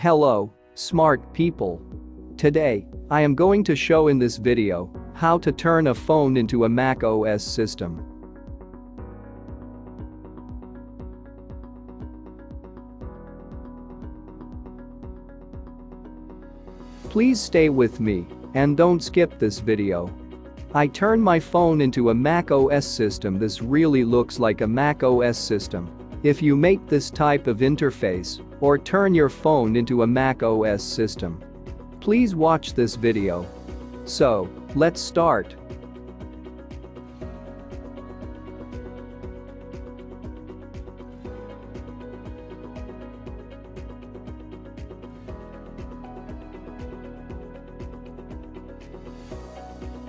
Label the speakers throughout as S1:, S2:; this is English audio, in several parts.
S1: Hello, smart people. Today, I am going to show in this video how to turn a phone into a macOS system. Please stay with me and don't skip this video. I turned my phone into a macOS system. This really looks like a macOS system. If you make this type of interface or turn your phone into a macOS system, please watch this video. So, let's start.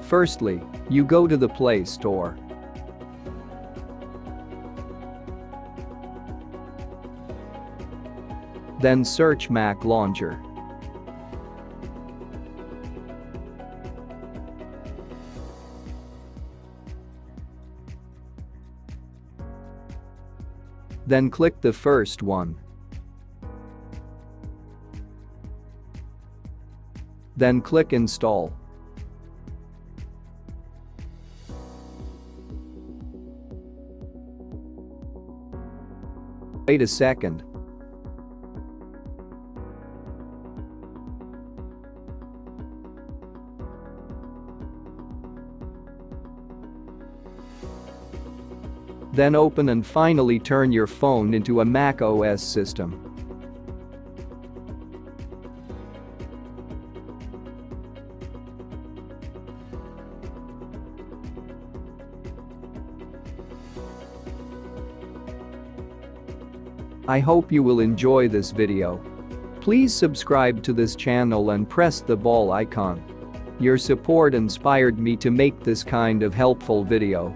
S1: Firstly, you go to the Play Store. Then search Mac Launcher. Then click the first one. Then click Install. Wait a second. Then open and finally turn your phone into a macOS system. I hope you will enjoy this video. Please subscribe to this channel and press the bell icon. Your support inspired me to make this kind of helpful video.